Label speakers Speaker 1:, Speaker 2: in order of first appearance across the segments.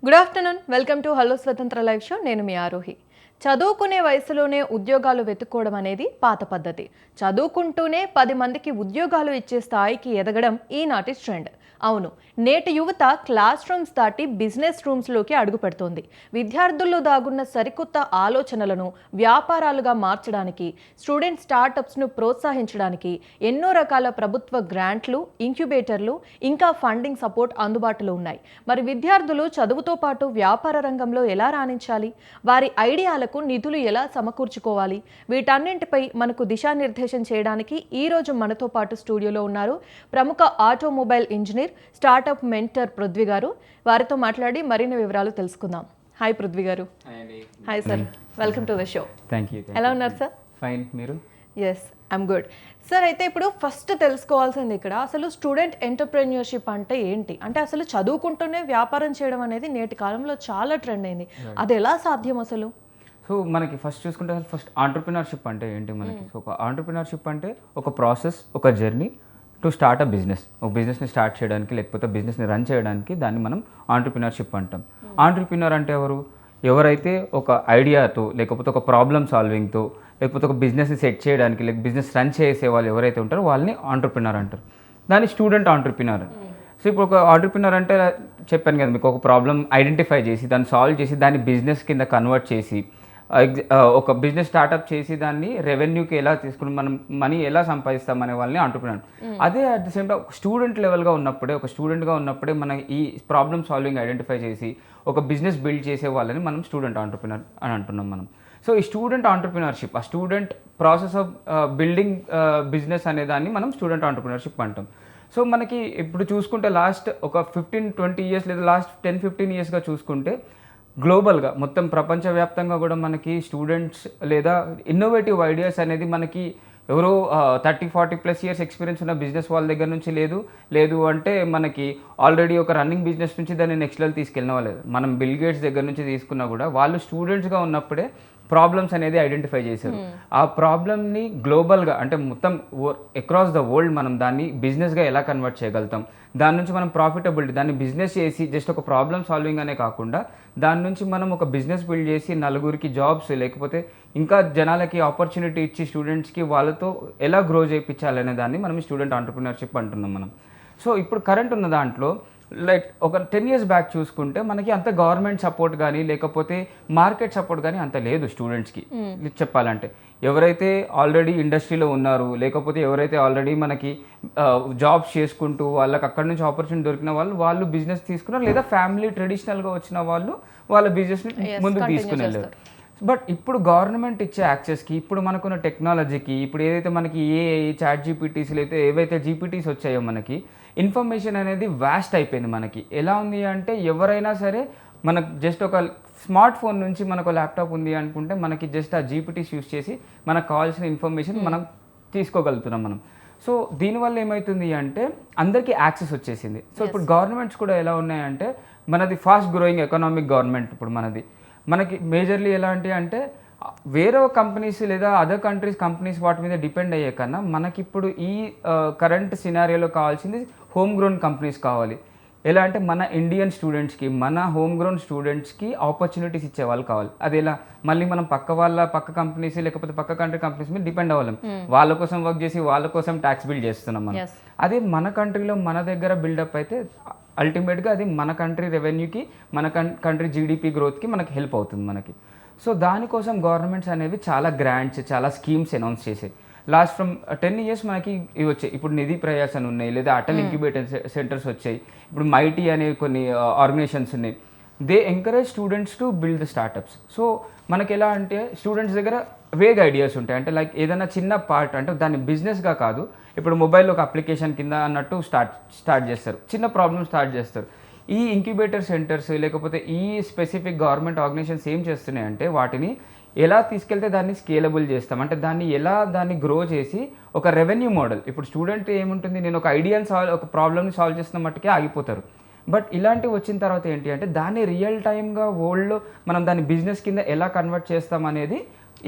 Speaker 1: Good afternoon, welcome to hello Swatantra live show. నేను మీ ఆరోహి. చదువుకునే వయసులోనే ఉద్యోగాలు వెతుక్కోవడం అనేది పాత పద్ధతి. చదువుకుంటూనే 10 మందికి ఉద్యోగాలు ఇచ్చే స్థాయికి ఎదగడం ఈనాటి ట్రెండ్. అవును, నేటి యువత క్లాస్ రూమ్స్ దాటి బిజినెస్ రూమ్స్లోకి అడుగు పెడుతోంది. విద్యార్థుల్లో దాగున్న సరికొత్త ఆలోచనలను వ్యాపారాలుగా మార్చడానికి, స్టూడెంట్ స్టార్టప్స్ను ప్రోత్సహించడానికి ఎన్నో రకాల ప్రభుత్వ గ్రాంట్లు, ఇంక్యుబేటర్లు, ఇంకా ఫండింగ్ సపోర్ట్ అందుబాటులో ఉన్నాయి. మరి విద్యార్థులు చదువుతో పాటు వ్యాపార రంగంలో ఎలా రాణించాలి, వారి ఐడియాలకు నిధులు ఎలా సమకూర్చుకోవాలి, వీటన్నింటిపై మనకు దిశానిర్దేశం చేయడానికి ఈరోజు మనతో పాటు స్టూడియోలో ఉన్నారు ప్రముఖ automobile engineer, startup mentor Prithvi garu. వారితో మాట్లాడి మరిన్ని వివరాలు తెలుసుకుందాం. Hi Prithvi garu. Hi sir, welcome to the show.
Speaker 2: Thank you.
Speaker 1: ఎలా ఉన్నారు సార్?
Speaker 2: ఫైన్, మీరు?
Speaker 1: Yes, I'm good sir. అయితే ఇప్పుడు ఫస్ట్ తెలుసుకోవాల్సింది ఇక్కడ అసలు స్టూడెంట్ ఎంటర్ప్రెన్యూర్షిప్ అంటే ఏంటి, అంటే అసలు చదువుకుంటూనే వ్యాపారం చేయడం అనేది నేటి కాలంలో చాలా ట్రెండ్ అయింది. అది ఎలా సాధ్యం అసలు?
Speaker 2: సో మనకి ఫస్ట్ చూసుకుంటే ఫస్ట్ ఆంటర్ప్రినర్షిప్ అంటే ఏంటి మనకి? సో ఒక ఆంటర్ప్రినర్షిప్ అంటే ఒక ప్రాసెస్, ఒక journey to start a business. ఒక బిజినెస్ని స్టార్ట్ చేయడానికి లేకపోతే బిజినెస్ని రన్ చేయడానికి దాన్ని మనం ఆంటర్ప్రినర్షిప్ అంటాం. ఆంటర్ప్రినర్ అంటే ఎవరైతే ఒక ఐడియాతో లేకపోతే ఒక ప్రాబ్లమ్ సాల్వింగ్తో లేకపోతే ఒక బిజినెస్ని సెట్ చేయడానికి లేక బిజినెస్ రన్ చేసే వాళ్ళు ఎవరైతే ఉంటారో వాళ్ళని ఆంటర్ప్రినర్ అంటారు. దాన్ని స్టూడెంట్ ఆంటర్ప్రినర్. సో ఇప్పుడు ఒక ఆంటర్ప్రినర్ అంటే చెప్పాను కదా మీకు, ఒక ప్రాబ్లమ్ ఐడెంటిఫై చేసి దాన్ని సాల్వ్ చేసి దాన్ని బిజినెస్ కింద కన్వర్ట్ చేసి ఒక బిజినెస్ స్టార్ట్అప్ చేసి దాన్ని రెవెన్యూకి ఎలా తీసుకుని మనం మనీ ఎలా సంపాదిస్తాం అనే వాళ్ళని ఆంటర్ప్రినర్. అదే అట్ ద సేమ్ టైం స్టూడెంట్గా ఉన్నప్పుడే మన ఈ ప్రాబ్లమ్ సాల్వింగ్ ఐడెంటిఫై చేసి ఒక బిజినెస్ బిల్డ్ చేసే వాళ్ళని మనం స్టూడెంట్ ఆంటర్ప్రినర్ అని అంటున్నాం మనం. సో ఈ స్టూడెంట్ ఆంటర్ప్రినర్షిప్, ఆ student process of building business అనే దాన్ని మనం స్టూడెంట్ ఆంటర్ప్రినర్షిప్ అంటాం. సో మనకి ఇప్పుడు చూసుకుంటే లాస్ట్ ఒక 15-20 ఇయర్స్ లేదా లాస్ట్ 10-15 ఇయర్స్గా చూసుకుంటే గ్లోబల్గా మొత్తం ప్రపంచవ్యాప్తంగా కూడా మనకి స్టూడెంట్స్ లేదా ఇన్నోవేటివ్ ఐడియాస్ అనేది మనకి ఎవరో 30-40+ ఇయర్స్ ఎక్స్పీరియన్స్ ఉన్న బిజినెస్ వాళ్ళ దగ్గర నుంచి లేదు అంటే మనకి ఆల్రెడీ ఒక రన్నింగ్ బిజినెస్ నుంచి దాన్ని నెక్స్ట్ లెవెల్ తీసుకెళ్ళిన వాళ్ళు. మనం బిల్ గేట్స్ దగ్గర నుంచి తీసుకున్నా కూడా వాళ్ళు స్టూడెంట్స్గా ఉన్నప్పుడే ప్రాబ్లమ్స్ అనేది ఐడెంటిఫై చేశారు. ఆ ప్రాబ్లమ్ని గ్లోబల్గా అంటే మొత్తం అక్రాస్ ద వరల్డ్ మనం దాన్ని బిజినెస్గా ఎలా కన్వర్ట్ చేయగలుగుతాం, దాని నుంచి మనం ప్రాఫిటబిలిటీ, దాన్ని బిజినెస్ చేసి జస్ట్ ఒక ప్రాబ్లమ్ సాల్వింగ్ అనే కాకుండా దాని నుంచి మనం ఒక బిజినెస్ బిల్డ్ చేసి నలుగురికి జాబ్స్ లేకపోతే ఇంకా జనాలకి ఆపర్చునిటీ ఇచ్చి స్టూడెంట్స్కి వాళ్ళతో ఎలా గ్రో చేయించాలనే దాన్ని మనం స్టూడెంట్ ఆంటర్ప్రినర్షిప్ అంటున్నాం మనం. సో ఇప్పుడు కరెంట్ ఉన్న దాంట్లో లైక్ ఒక 10 years బ్యాక్ చూసుకుంటే మనకి అంత గవర్నమెంట్ సపోర్ట్ కానీ లేకపోతే మార్కెట్ సపోర్ట్ కానీ అంత లేదు స్టూడెంట్స్కి. చెప్పాలంటే ఎవరైతే ఆల్రెడీ ఇండస్ట్రీలో ఉన్నారు లేకపోతే ఎవరైతే ఆల్రెడీ మనకి జాబ్స్ చేసుకుంటూ వాళ్ళకి అక్కడి నుంచి ఆపర్చునిటీ దొరికిన వాళ్ళు బిజినెస్ తీసుకున్నారు, లేదా ఫ్యామిలీ ట్రెడిషనల్గా వచ్చిన వాళ్ళు వాళ్ళ బిజినెస్ని ముందుకు తీసుకుని వెళ్ళారు. బట్ ఇప్పుడు గవర్నమెంట్ ఇచ్చే యాక్సెస్కి, ఇప్పుడు మనకున్న టెక్నాలజీకి, ఇప్పుడు ఏదైతే మనకి చాట్ జీపీటీస్ అయితే ఏవైతే జీపీటీస్ వచ్చాయో మనకి ఇన్ఫర్మేషన్ అనేది వాస్ట్ అయిపోయింది. మనకి ఎలా ఉంది అంటే ఎవరైనా సరే మనకు జస్ట్ ఒక స్మార్ట్ ఫోన్ నుంచి మనకు ల్యాప్టాప్ ఉంది అనుకుంటే మనకి జస్ట్ ఆ జీపీటీస్ యూస్ చేసి మనకు కావాల్సిన ఇన్ఫర్మేషన్ మనం తీసుకోగలుగుతున్నాం మనం. సో దీనివల్ల ఏమవుతుంది అంటే అందరికీ యాక్సెస్ వచ్చేసింది. సో ఇప్పుడు గవర్నమెంట్స్ కూడా ఎలా ఉన్నాయంటే మనది ఫాస్ట్ గ్రోయింగ్ ఎకనామిక్ గవర్నమెంట్. ఇప్పుడు మనకి మేజర్లీ ఎలాంటి అంటే వేరే కంపెనీస్ లేదా అదర్ కంపెనీస్ వాటి మీద డిపెండ్ అయ్యే కన్నా మనకి ఇప్పుడు ఈ కరెంట్ సినారియోలో కావాల్సింది హోమ్ గ్రోన్ కంపెనీస్ కావాలి. ఎలా అంటే మన ఇండియన్ స్టూడెంట్స్కి, మన హోమ్ గ్రోన్ స్టూడెంట్స్కి ఆపర్చునిటీస్ ఇచ్చే వాళ్ళు కావాలి. అది ఎలా, మళ్ళీ మనం పక్క కంపెనీస్ లేకపోతే పక్క కంట్రీ కంపెనీస్ మీద డిపెండ్ అవ్వలేం. వాళ్ళ కోసం వర్క్ చేసి వాళ్ళ కోసం ట్యాక్స్ బిల్డ్ చేస్తున్నాం మనం. అదే మన కంట్రీలో మన దగ్గర బిల్డప్ అయితే అల్టిమేట్గా అది మన కంట్రీ రెవెన్యూకి, మన కంట్రీ జీడిపి గ్రోత్కి మనకి హెల్ప్ అవుతుంది మనకి. సో దానికోసం గవర్నమెంట్స్ అనేవి చాలా గ్రాంట్స్, చాలా స్కీమ్స్ అనౌన్స్ చేసాయి. లాస్ట్ ఫ్రమ్ 10 years మనకి ఇవి వచ్చాయి. ఇప్పుడు నిధి ప్రయాస్ అని ఉన్నాయి, లేదా అటల్ ఇంక్యుబేటర్ సెంటర్స్ వచ్చాయి, ఇప్పుడు మైటీ అనే కొన్ని ఆర్గనైజేషన్స్ ఉన్నాయి. They encourage students to build the startups. So మనకి ఎలా అంటే స్టూడెంట్స్ దగ్గర వేగ్ ఐడియాస్ ఉంటాయి. అంటే లైక్ ఏదైనా చిన్న పార్ట్ అంటే దాన్ని బిజినెస్గా కాదు, ఇప్పుడు మొబైల్లో ఒక అప్లికేషన్ కింద అన్నట్టు స్టార్ట్ చేస్తారు, చిన్న ప్రాబ్లమ్ స్టార్ట్ చేస్తారు. ఈ ఇంక్యుబేటర్ సెంటర్స్ లేకపోతే ఈ స్పెసిఫిక్ గవర్నమెంట్ ఆర్గనైజేషన్స్ ఏం చేస్తున్నాయంటే వాటిని ఎలా తీసుకెళ్తే దాన్ని స్కేలబుల్ చేస్తాం, అంటే దాన్ని గ్రో చేసి ఒక రెవెన్యూ మోడల్. ఇప్పుడు స్టూడెంట్ ఏముంటుంది, నేను ఒక ఐడియాని ఒక ప్రాబ్లమ్ని సాల్వ్ చేస్తున్న మట్టుకే ఆగిపోతారు. బట్ ఇలాంటివి వచ్చిన తర్వాత ఏంటి అంటే దాన్ని రియల్ టైమ్గా వరల్డ్లో మనం దాన్ని బిజినెస్ కింద ఎలా కన్వర్ట్ చేస్తాం అనేది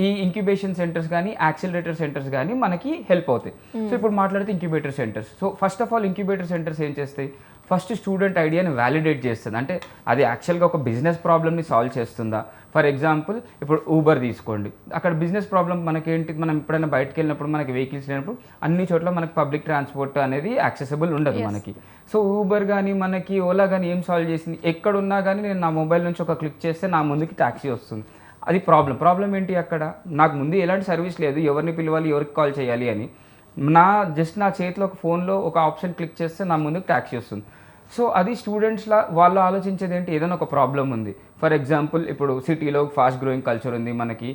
Speaker 2: ఈ ఇంక్యుబేషన్ సెంటర్స్ కానీ యాక్సిలరేటర్ సెంటర్స్ కానీ మనకి హెల్ప్ అవుతాయి. సో ఇప్పుడు మాట్లాడితే incubator centres. So first of all incubator centres ఏం చేస్తాయి, ఫస్ట్ స్టూడెంట్ ఐడియాని వ్యాలిడేట్ చేస్తుంది. అంటే అది యాక్చువల్గా ఒక బిజినెస్ ప్రాబ్లమ్ని సాల్వ్ చేస్తుందా. ఫర్ ఎగ్జాంపుల్ ఇప్పుడు ఊబర్ తీసుకోండి, అక్కడ బిజినెస్ ప్రాబ్లం మనకేంటి, మనం ఎప్పుడైనా బయటకు వెళ్ళినప్పుడు మనకి వెహికల్స్ లేనప్పుడు అన్ని చోట్ల మనకి పబ్లిక్ ట్రాన్స్పోర్ట్ అనేది యాక్సెసిబుల్ ఉండదు మనకి. సో ఊబర్ కానీ మనకి ఓలా కానీ ఏం సాల్వ్ చేసింది, ఎక్కడున్నా కానీ నేను నా మొబైల్ నుంచి ఒక క్లిక్ చేస్తే నా ముందుకి ట్యాక్సీ వస్తుంది. అది ప్రాబ్లం ఏంటి, అక్కడ నాకు ముందు ఎలాంటి సర్వీస్ లేదు, ఎవరిని పిలవాలి, ఎవరికి కాల్ చేయాలి అని. నా చేతిలో ఒక ఫోన్లో ఒక ఆప్షన్ క్లిక్ చేస్తే నా ముందుకు ట్యాక్సీ వస్తుంది. సో అది స్టూడెంట్స్లా వాళ్ళు ఆలోచించేది ఏంటి, ఏదైనా ఒక ప్రాబ్లం ఉంది. ఫర్ ఎగ్జాంపుల్ ఇప్పుడు సిటీలో ఫాస్ట్ గ్రోయింగ్ కల్చర్ ఉంది మనకి.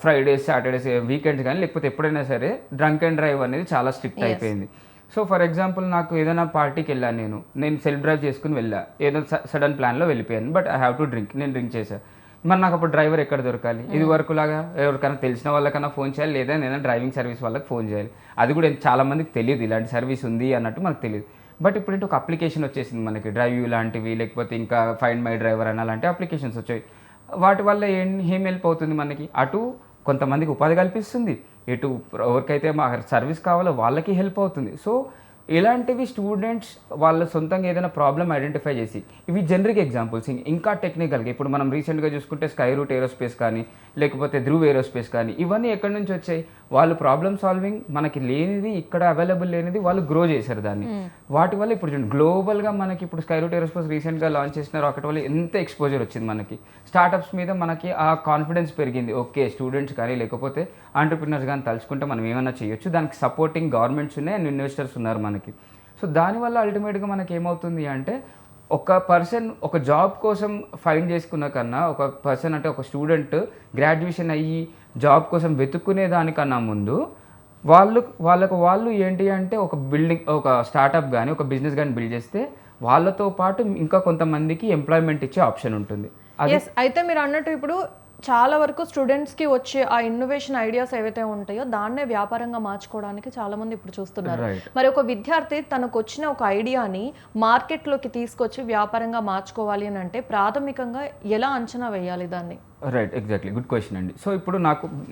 Speaker 2: ఫ్రైడేస్, సాటర్డేస్, వీకెండ్స్ కానీ లేకపోతే ఎప్పుడైనా సరే డ్రంక్ అండ్ డ్రైవ్ అనేది చాలా స్ట్రిక్ట్ అయిపోయింది. సో ఫర్ ఎగ్జాంపుల్ నాకు ఏదైనా పార్టీకి వెళ్ళాను, నేను సెల్ఫ్ డ్రైవ్ చేసుకుని వెళ్ళా, ఏదో సడన్ ప్లాన్లో వెళ్ళిపోయాను, but I have to drink, నేను డ్రింక్ చేశాను. మరి నాకు అప్పుడు డ్రైవర్ ఎక్కడ దొరకాలి? ఇది వరకు లాగా ఎవరికైనా తెలిసిన వాళ్ళకన్నా ఫోన్ చేయాలి, లేదా నేను డ్రైవింగ్ సర్వీస్ వాళ్ళకి ఫోన్ చేయాలి. అది కూడా చాలా మందికి తెలియదు ఇలాంటి సర్వీస్ ఉంది అన్నట్టు మనకు తెలియదు. బట్ ఇప్పుడు ఏంటి, ఒక అప్లికేషన్ వచ్చేసింది మనకి, డ్రైవ్ యూ లాంటివి, లేకపోతే ఇంకా ఫైండ్ మై డ్రైవర్ అని అలాంటి అప్లికేషన్స్ వచ్చాయి. వాటి వల్ల ఏం హెల్ప్ అవుతుంది మనకి, అటు కొంతమందికి ఉపాధి కల్పిస్తుంది, ఇటు ఎవరికైతే మా సర్వీస్ కావాలో వాళ్ళకి హెల్ప్ అవుతుంది. సో ఇలాంటివి స్టూడెంట్స్ వాళ్ళ సొంతంగా ఏదైనా ప్రాబ్లమ్ ఐడెంటిఫై చేసి, ఇవి జనరిక్ ఎగ్జాంపుల్స్. ఇంకా టెక్నికల్గా ఇప్పుడు మనం రీసెంట్గా చూసుకుంటే స్కై రూట్ ఏరోస్పేస్ కానీ లేకపోతే ధ్రువ్ ఏరోస్పేస్ కానీ, ఇవన్నీ ఎక్కడి నుంచి వచ్చాయి, వాళ్ళు ప్రాబ్లమ్ సాల్వింగ్ మనకి లేనిది, ఇక్కడ అవైలబుల్ లేనిది వాళ్ళు గ్రో చేశారు దాన్ని. వాటి వల్ల ఇప్పుడు గ్లోబల్గా మనకి ఇప్పుడు స్కై రూట్ ఏరోస్పేస్ రీసెంట్గా లాంచ్ చేసిన రాకెట్ వల్ల ఎంత ఎక్స్పోజర్ వచ్చింది మనకి. స్టార్టప్స్ మీద మనకి ఆ కాన్ఫిడెన్స్ పెరిగింది. ఓకే, స్టూడెంట్స్ కానీ లేకపోతే ఆంటర్ప్రినర్స్ కానీ తలుచుకుంటే మనం ఏమైనా చేయొచ్చు, దానికి సపోర్టింగ్ గవర్నమెంట్స్ ఉన్నాయి అండ్ ఇన్వెస్టర్స్ ఉన్నారు మనకి. సో దానివల్ల అల్టిమేట్గా మనకి ఏమవుతుంది అంటే, ఒక పర్సన్ ఒక జాబ్ కోసం ఫైండ్ చేసుకున్న కన్నా, ఒక పర్సన్ అంటే ఒక స్టూడెంట్ గ్రాడ్యుయేషన్ అయ్యి జాబ్ కోసం వెతుక్కునే దానికన్నా ముందు వాళ్ళు ఏంటి అంటే, ఒక బిల్డింగ్, ఒక స్టార్టప్ కానీ ఒక బిజినెస్ కానీ బిల్డ్ చేస్తే వాళ్ళతో పాటు ఇంకా కొంతమందికి ఎంప్లాయ్మెంట్ ఇచ్చే ఆప్షన్ ఉంటుంది.
Speaker 1: అయితే మీరు అన్నట్టు ఇప్పుడు చాలా వరకు స్టూడెంట్స్కి వచ్చే ఆ ఇన్నోవేషన్ ఐడియాస్ ఏవైతే ఉంటాయో దాన్నే వ్యాపారంగా మార్చుకోవడానికి చాలా మంది ఇప్పుడు చూస్తున్నారు. మరి ఒక విద్యార్థి తనకు వచ్చిన ఒక ఐడియాని మార్కెట్లోకి తీసుకొచ్చి వ్యాపారంగా మార్చుకోవాలి అని అంటే ప్రాథమికంగా ఎలా అంచనా వేయాలి దాన్ని?
Speaker 2: రైట్, ఎగ్జాక్ట్లీ, గుడ్ క్వశ్చన్ అండి. సో ఇప్పుడు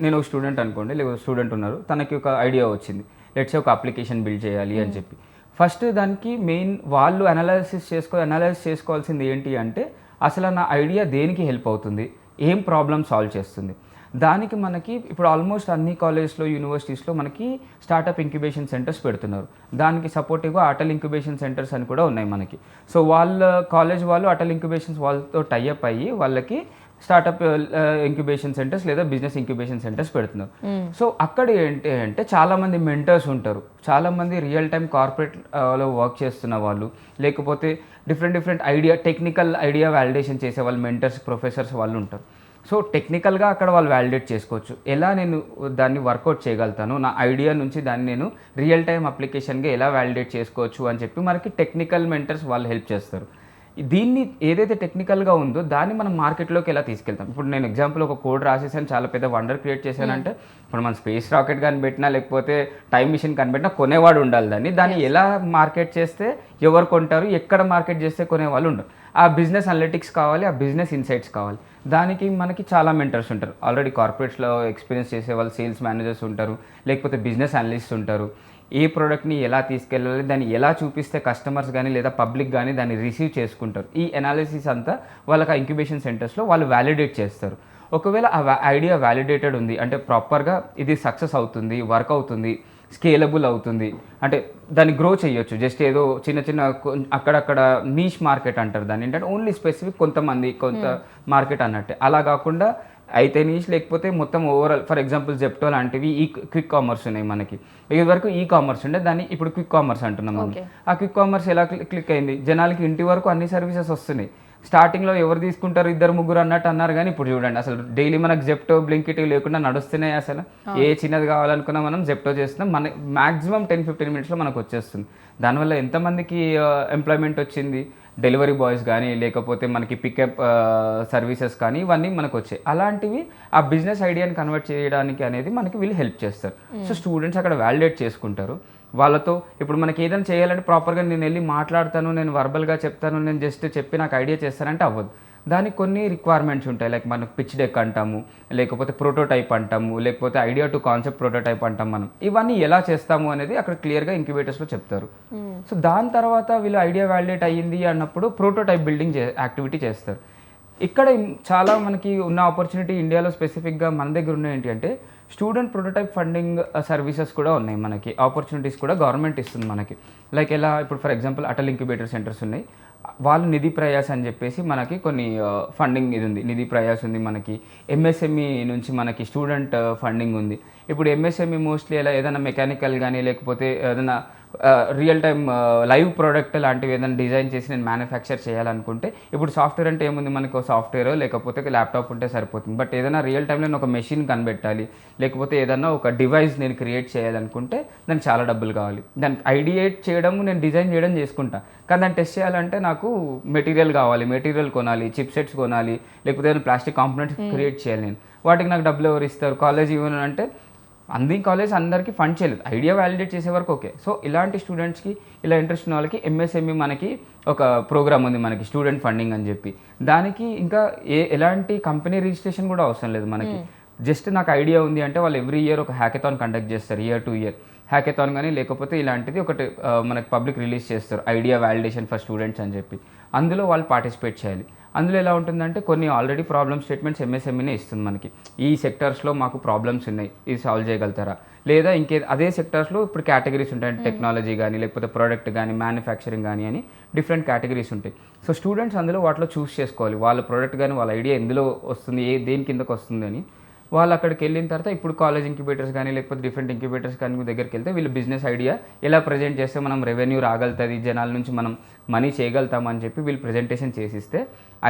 Speaker 2: నేను ఒక స్టూడెంట్ అనుకోండి, లేదా స్టూడెంట్ ఉన్నారు, తనకి ఒక ఐడియా వచ్చింది, లెట్స్ ఒక అప్లికేషన్ బిల్డ్ చేయాలి అని చెప్పి. ఫస్ట్ దానికి మెయిన్ వాళ్ళు అనలైజ్ చేసుకోవాల్సింది ఏంటి అంటే, అసలు నా ఐడియా దేనికి హెల్ప్ అవుతుంది, ఏం ప్రాబ్లం సాల్వ్ చేస్తుంది. దానికి మనకి ఇప్పుడు ఆల్మోస్ట్ అన్ని కాలేజ్లో, యూనివర్సిటీస్లో మనకి స్టార్టప్ ఇంక్యుబేషన్ సెంటర్స్ పెడుతున్నారు. దానికి సపోర్టివ్గా అటల్ ఇంక్యుబేషన్ సెంటర్స్ అని కూడా ఉన్నాయి మనకి. సో వాళ్ళ కాలేజ్ వాళ్ళు అటల్ ఇంక్యుబేషన్స్ వాళ్ళతో టైఅప్ అయ్యి వాళ్ళకి స్టార్టప్ ఇంక్యుబేషన్ సెంటర్స్ లేదా బిజినెస్ ఇంక్యుబేషన్ సెంటర్స్ పెడుతున్నారు. సో అక్కడ ఏంటి అంటే, చాలామంది మెంటర్స్ ఉంటారు, చాలామంది రియల్ టైం కార్పొరేట్లో వర్క్ చేస్తున్న వాళ్ళు, లేకపోతే డిఫరెంట్ టెక్నికల్ ఐడియా వ్యాలిడేషన్ చేసే వాళ్ళు, మెంటర్స్, ప్రొఫెసర్స్ వాళ్ళు ఉంటారు. సో టెక్నికల్గా అక్కడ వాళ్ళు వ్యాలిడేట్ చేసుకోవచ్చు, ఎలా నేను దాన్ని వర్కౌట్ చేయగలుగుతాను, నా ఐడియా నుంచి దాన్ని నేను రియల్ టైం అప్లికేషన్గా ఎలా వ్యాలిడేట్ చేసుకోవచ్చు అని చెప్పి మనకి టెక్నికల్ మెంటర్స్ వాళ్ళు హెల్ప్ చేస్తారు. దీన్ని ఏదైతే టెక్నికల్గా ఉందో దాన్ని మనం మార్కెట్లోకి ఎలా తీసుకెళ్తాం. ఇప్పుడు నేను ఎగ్జాంపుల్ ఒక కోడ్ రాసేసాను, చాలా పెద్ద వండర్ క్రియేట్ చేశానంటే, ఇప్పుడు మనం స్పేస్ రాకెట్ కనిపెట్టినా లేకపోతే టైం మిషన్ కనిపెట్టినా కొనేవాడు ఉండాలి. దాన్ని ఎలా మార్కెట్ చేస్తే ఎవరు కొంటారు, ఎక్కడ మార్కెట్ చేస్తే కొనేవాళ్ళు ఉండరు. ఆ బిజినెస్ అనలిటిక్స్ కావాలి, ఆ బిజినెస్ ఇన్సైట్స్ కావాలి. దానికి మనకి చాలా మెంటర్స్ ఉంటారు, ఆల్రెడీ కార్పొరేట్స్లో ఎక్స్పీరియన్స్ చేసే వాళ్ళు, సేల్స్ మేనేజర్స్ ఉంటారు, లేకపోతే బిజినెస్ అనలిస్ట్ ఉంటారు. ఏ ప్రోడక్ట్ని ఎలా తీసుకెళ్ళాలి, దాన్ని ఎలా చూపిస్తే కస్టమర్స్ కానీ లేదా పబ్లిక్ కానీ దాన్ని రిసీవ్ చేసుకుంటారు, ఈ అనాలిసిస్ అంతా వాళ్ళకి ఆ ఇంక్యుబేషన్ సెంటర్స్లో వాళ్ళు వ్యాలిడేట్ చేస్తారు. ఒకవేళ ఆ ఐడియా వ్యాలిడేటెడ్ ఉంది అంటే, ప్రాపర్గా ఇది సక్సెస్ అవుతుంది, వర్క్ అవుతుంది, స్కేలబుల్ అవుతుంది అంటే దాన్ని గ్రో చేయొచ్చు. జస్ట్ ఏదో చిన్న అక్కడక్కడ నీష్ మార్కెట్ అంటారు దాన్ని, ఏంటంటే ఓన్లీ స్పెసిఫిక్ కొంత మార్కెట్ అన్నట్టే. అలా కాకుండా అయితే నీష్, లేకపోతే మొత్తం ఓవరాల్. ఫర్ ఎగ్జాంపుల్ జెప్టో లాంటివి ఈ క్విక్ కామర్స్ ఉన్నాయి మనకి. ఇది వరకు ఈ కామర్స్ ఉండే, దాన్ని ఇప్పుడు క్విక్ కామర్స్ అంటున్నాం మనం. ఆ క్విక్ కామర్స్ ఎలా క్లిక్ అయింది, జనాలకి ఇంటి వరకు అన్ని సర్వీసెస్ వస్తున్నాయి. స్టార్టింగ్లో ఎవరు తీసుకుంటారు, 2-3 అన్నట్టు అన్నారు, కానీ ఇప్పుడు చూడండి అసలు డైలీ మనకు జెప్టో, బ్లింకిట్ లేకుండా నడుస్తున్నాయి. అసలు ఏ చిన్నది కావాలనుకున్నా మనం జెప్టో చేస్తున్నాం, మన మ్యాక్సిమం 10-15 మినిట్స్లో మనకు వచ్చేస్తుంది. దానివల్ల ఎంతమందికి ఎంప్లాయ్మెంట్ వచ్చింది, డెలివరీ బాయ్స్ కానీ లేకపోతే మనకి పికప్ సర్వీసెస్ కానీ ఇవన్నీ మనకు వచ్చాయి. అలాంటివి ఆ బిజినెస్ ఐడియాని కన్వర్ట్ చేయడానికి అనేది మనకి వీళ్ళు హెల్ప్ చేస్తారు. సో స్టూడెంట్స్ అక్కడ వ్యాలిడేట్ చేసుకుంటారు వాళ్ళతో. ఇప్పుడు మనకి ఏదైనా చేయాలంటే ప్రాపర్గా నేను వెళ్ళి మాట్లాడతాను, నేను వర్బల్గా చెప్తాను, నేను జస్ట్ చెప్పి నాకు ఐడియా చేస్తానంటే అవ్వదు. దానికి కొన్ని రిక్వైర్మెంట్స్ ఉంటాయి. లైక్ మనకు పిచ్ డెక్ అంటాము, లేకపోతే ప్రోటోటైప్ అంటాము, లేకపోతే ఐడియా టు కాన్సెప్ట్ ప్రోటోటైప్ అంటాం మనం. ఇవన్నీ ఎలా చేస్తాము అనేది అక్కడ క్లియర్గా ఇంక్యుబేటర్స్లో చెప్తారు. సో దాని తర్వాత వీళ్ళు ఐడియా వ్యాలిడేట్ అయ్యింది అన్నప్పుడు ప్రోటోటైప్ బిల్డింగ్ యాక్టివిటీ చేస్తారు. ఇక్కడ చాలా మనకి ఉన్న ఆపర్చునిటీ ఇండియాలో స్పెసిఫిక్గా మన దగ్గర ఉన్న ఏంటి అంటే స్టూడెంట్ ప్రోటోటైప్ ఫండింగ్ సర్వీసెస్ కూడా ఉన్నాయి. మనకి ఆపర్చునిటీస్ కూడా గవర్నమెంట్ ఇస్తుంది మనకి. లైక్ ఎలా ఇప్పుడు for example Atal incubator centres ఉన్నాయి. వాళ్ళు నిధి ప్రయాస్ అని చెప్పేసి మనకి కొన్ని ఫండింగ్ ఇది ఉంది. నిధి ప్రయాస్ ఉంది, మనకి ఎంఎస్ఎంఈ నుంచి మనకి స్టూడెంట్ ఫండింగ్ ఉంది. ఇప్పుడు ఎంఎస్ఎంఈ మోస్ట్లీ ఎలా ఏదైనా మెకానికల్ కానీ లేకపోతే ఏదైనా రియల్ టైమ్ లైవ్ ప్రోడక్ట్ లాంటివి ఏదైనా డిజైన్ చేసి నేను మ్యానుఫ్యాక్చర్ చేయాలనుకుంటే, ఇప్పుడు సాఫ్ట్వేర్ అంటే ఏముంది, మనకు సాఫ్ట్వేర్ లేకపోతే ల్యాప్టాప్ ఉంటే సరిపోతుంది. బట్ ఏదైనా రియల్ టైంలో నేను ఒక మెషిన్ కనిపెట్టాలి, లేకపోతే ఏదైనా ఒక డివైస్ నేను క్రియేట్ చేయాలనుకుంటే దానికి చాలా డబ్బులు కావాలి. దానికి ఐడియేట్ చేయడం, నేను డిజైన్ చేయడం చేసుకుంటా, కానీ దాన్ని టెస్ట్ చేయాలంటే నాకు మెటీరియల్ కావాలి, మెటీరియల్ కొనాలి, చిప్ సెట్స్ కొనాలి, లేకపోతే ఏదైనా ప్లాస్టిక్ కాంపోనెంట్స్ క్రియేట్ చేయాలి. నేను వాటికి నాకు డబ్బులు ఎవరు ఇస్తారు? కాలేజ్ ఇవ్వను అంటే కాలేజ్ అందరికీ ఫండ్ చేయలేదు. ఐడియా వ్యాలిడేట్ చేసే వరకు ఓకే. సో ఇలాంటి స్టూడెంట్స్కి, ఇలా ఇంట్రెస్ట్ ఉన్న వాళ్ళకి ఎంఎస్ఎంఈ మనకి ఒక ప్రోగ్రామ్ ఉంది మనకి, స్టూడెంట్ ఫండింగ్ అని చెప్పి. దానికి ఇంకా ఎలాంటి కంపెనీ రిజిస్ట్రేషన్ కూడా అవసరం లేదు మనకి. జస్ట్ నాకు ఐడియా ఉంది అంటే వాళ్ళు ఎవ్రీ ఇయర్ ఒక హ్యాకథాన్ కండక్ట్ చేస్తారు, ఇయర్ టు ఇయర్ హ్యాకథాన్ కానీ లేకపోతే ఇలాంటిది ఒకటి మనకి పబ్లిక్ రిలీజ్ చేస్తారు, ఐడియా వ్యాలిడేషన్ ఫర్ స్టూడెంట్స్ అని చెప్పి. అందులో వాళ్ళు పార్టిసిపేట్ చేయాలి. అందులో ఎలా ఉంటుందంటే కొన్ని ఆల్రెడీ ప్రాబ్లమ్ స్టేట్మెంట్స్ ఎంఎస్ఎంఈనే ఇస్తుంది మనకి. ఈ సెక్టర్స్లో మాకు ప్రాబ్లమ్స్ ఉన్నాయి, ఇది సాల్వ్ చేయగలుగుతారా, లేదా అదే సెక్టర్స్లో ఇప్పుడు కేటగిరీస్ ఉంటాయి, టెక్నాలజీ కానీ లేకపోతే ప్రోడక్ట్ కానీ మ్యానుఫ్యాక్చరింగ్ కానీ అని డిఫరెంట్ కేటగిరీస్ ఉంటాయి. సో స్టూడెంట్స్ అందులో వాటిలో చూస్ చేసుకోవాలి వాళ్ళ ప్రోడక్ట్ కానీ వాళ్ళ ఐడియా ఎందులో వస్తుంది, దేని కిందకు వస్తుంది అని. వాళ్ళు అక్కడికి వెళ్ళిన తర్వాత ఇప్పుడు కాలేజ్ ఇంక్యుబేటర్స్ కానీ లేకపోతే డిఫరెంట్ ఇంక్యుబేటర్స్ కానీ దగ్గరికి వెళ్తే వీళ్ళు బిజినెస్ ఐడియా ఎలా ప్రజెంట్ చేస్తే మనం రెవెన్యూ రాగలుగుతుంది, జనాల నుంచి మనం మనీ చేయగలుగుతామని చెప్పి వీళ్ళు ప్రజెంటేషన్ చేసిస్తే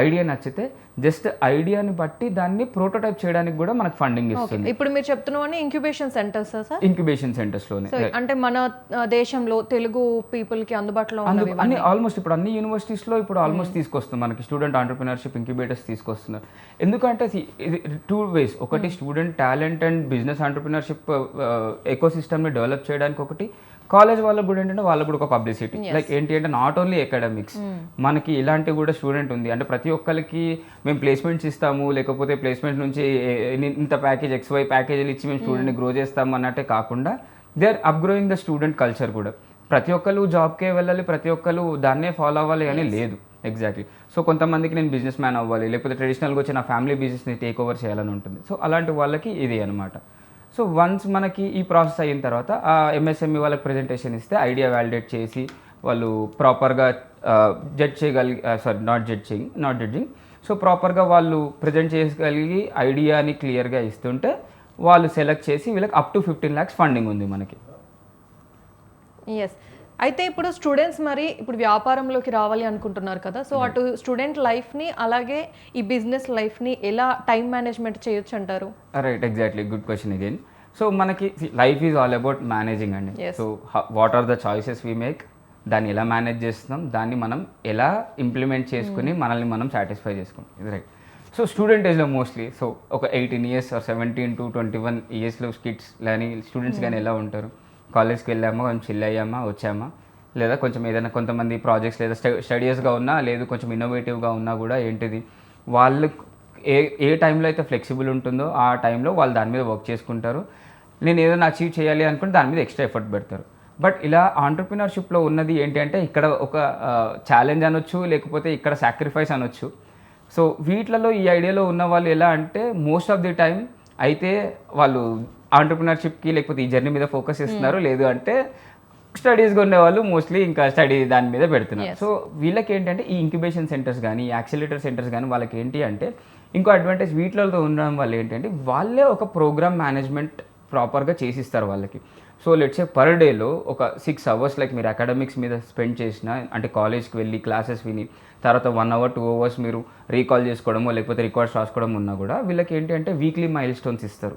Speaker 2: ఐడియా నచ్చితే జస్ట్ ఐడియాని బట్టి దాన్ని ప్రోటోటైప్ చేయడానికి కూడా మనకు ఫండింగ్ ఇస్తుంది.
Speaker 1: ఇప్పుడు మీరు చెప్తున్నవన్నీ ఇంక్యుబేషన్ సెంటర్స్ సార్?
Speaker 2: ఇంక్యుబేషన్ సెంటర్స్లోనే.
Speaker 1: అంటే మన దేశంలో తెలుగు పీపుల్కి అందుబాటులో
Speaker 2: అన్ని ఆల్మోస్ట్ ఇప్పుడు అన్ని యూనివర్సిటీస్లో ఇప్పుడు ఆల్మోస్ట్ తీసుకొస్తుంది మనకి స్టూడెంట్ ఆంటర్ప్రినర్షిప్ ఇంక్యుబేటర్స్ తీసుకొస్తున్నారు. ఎందుకంటే ఇది 2 ways. ఒకటి student talent and business entrepreneurship ఎకోసిస్టమ్ని డెవలప్ చేయడానికి, ఒకటి కాలేజ్ వాళ్ళకు కూడా ఏంటంటే వాళ్ళకు కూడా ఒక పబ్లిసిటీ. లైక్ ఏంటి అంటే నాట్ ఓన్లీ అకాడమిక్స్, మనకి ఇలాంటివి కూడా స్టూడెంట్ ఉంది అంటే ప్రతి ఒక్కరికి మేము ప్లేస్మెంట్స్ ఇస్తాము, లేకపోతే ప్లేస్మెంట్ నుంచి ఇంత ప్యాకేజ్ XY ప్యాకేజీలు ఇచ్చి మేము స్టూడెంట్ని గ్రో చేస్తాము అన్నట్టే కాకుండా they are upgrowing the student culture కూడా. ప్రతి ఒక్కరు జాబ్కే వెళ్ళాలి, ప్రతి ఒక్కరు దాన్నే ఫాలో అవ్వాలి అని లేదు. ఎగ్జాక్ట్లీ. సో కొంతమందికి నేను బిజినెస్ మ్యాన్ అవ్వాలి, లేకపోతే ట్రెడిషనల్గా వచ్చి నా ఫ్యామిలీ బిజినెస్ని టేక్ ఓవర్ చేయాలని ఉంటుంది. సో అలాంటి వాళ్ళకి ఇది అనమాట. సో వన్స్ మనకి ఈ ప్రాసెస్ అయిన తర్వాత ఆ ఎంఎస్ఎంఈ వాళ్ళకి ప్రెజెంటేషన్ ఇస్తే ఐడియా వ్యాలిడేట్ చేసి వాళ్ళు ప్రాపర్గా నాట్ జడ్జింగ్ సో ప్రాపర్గా వాళ్ళు ప్రజెంట్ చేయగలిగి ఐడియాని క్లియర్గా ఇస్తుంటే వాళ్ళు సెలెక్ట్ చేసి వీళ్ళకి అప్ టు 15 lakhs ఫండింగ్ ఉంది మనకి.
Speaker 1: ఎస్. అయితే ఇప్పుడు స్టూడెంట్స్ మరి ఇప్పుడు వ్యాపారంలోకి రావాలి అనుకుంటున్నారు కదా, సో అటు స్టూడెంట్ లైఫ్ని అలాగే ఈ బిజినెస్ లైఫ్ని ఎలా టైం మేనేజ్మెంట్ చేయొచ్చు అంటారు?
Speaker 2: Right, exactly, good question again. So మనకి life is all about managing అండి. So what are the choices we make, దాన్ని ఎలా మేనేజ్ చేస్తున్నాం, దాన్ని మనం ఎలా ఇంప్లిమెంట్ చేసుకుని మనల్ని మనం సాటిస్ఫై చేసుకుంటాం. ఇది రైట్. సో స్టూడెంట్ ఏజ్లో మోస్ట్లీ సో ఒక 18 years or 17 to 21 yearsలో కిడ్స్ కానీ స్టూడెంట్స్ కానీ ఎలా ఉంటారు, కాలేజ్కి వెళ్ళామా, కొంచెం చిల్ అయ్యామా, వచ్చామా, లేదా కొంచెం ఏదైనా కొంతమంది ప్రాజెక్ట్స్ లేదా స్టడీస్గా ఉన్నా లేదు కొంచెం ఇన్నోవేటివ్గా ఉన్నా కూడా ఏంటిది వాళ్ళు ఏ టైంలో అయితే ఫ్లెక్సిబుల్ ఉంటుందో ఆ టైంలో వాళ్ళు దాని మీద వర్క్ చేసుకుంటారు. నేను ఏదైనా అచీవ్ చేయాలి అనుకుంటే దాని మీద ఎక్స్ట్రా ఎఫర్ట్ పెడతారు. బట్ ఇలా ఆంటర్ప్రినర్షిప్లో ఉన్నది ఏంటి అంటే ఇక్కడ ఒక ఛాలెంజ్ అనొచ్చు, లేకపోతే ఇక్కడ సాక్రిఫైస్ అనొచ్చు. సో వీటిలలో ఈ ఐడియాలో ఉన్న వాళ్ళు ఎలా అంటే మోస్ట్ ఆఫ్ ది టైం అయితే వాళ్ళు ఆంటర్ప్రినర్షిప్కి లేకపోతే ఈ జర్నీ మీద ఫోకస్ చేస్తున్నారు, లేదు అంటే స్టడీస్గా ఉండేవాళ్ళు మోస్ట్లీ ఇంకా స్టడీ దాని మీద పెడుతున్నారు. సో వీళ్ళకి ఏంటంటే ఈ ఇంక్యుబేషన్ సెంటర్స్ కానీ యాక్సిలేటర్ సెంటర్స్ కానీ వాళ్ళకి ఏంటి అంటే ఇంకో అడ్వాంటేజ్ వీటిలో ఉండడం వల్ల ఏంటంటే వాళ్ళే ఒక ప్రోగ్రామ్ మేనేజ్మెంట్ ప్రాపర్గా చేసిస్తారు వాళ్ళకి. సో లెట్స్ పర్ డేలో ఒక 6 hours లైక్ మీరు అకాడమిక్స్ మీద స్పెండ్ చేసిన అంటే కాలేజ్కి వెళ్ళి క్లాసెస్ విని తర్వాత 1 hour 2 hours మీరు రీకాల్ చేసుకోవడమో లేకపోతే రికార్డ్స్ రాసుకోవడం ఉన్నా కూడా వీళ్ళకి ఏంటి అంటే వీక్లీ మైల్ స్టోన్స్ ఇస్తారు.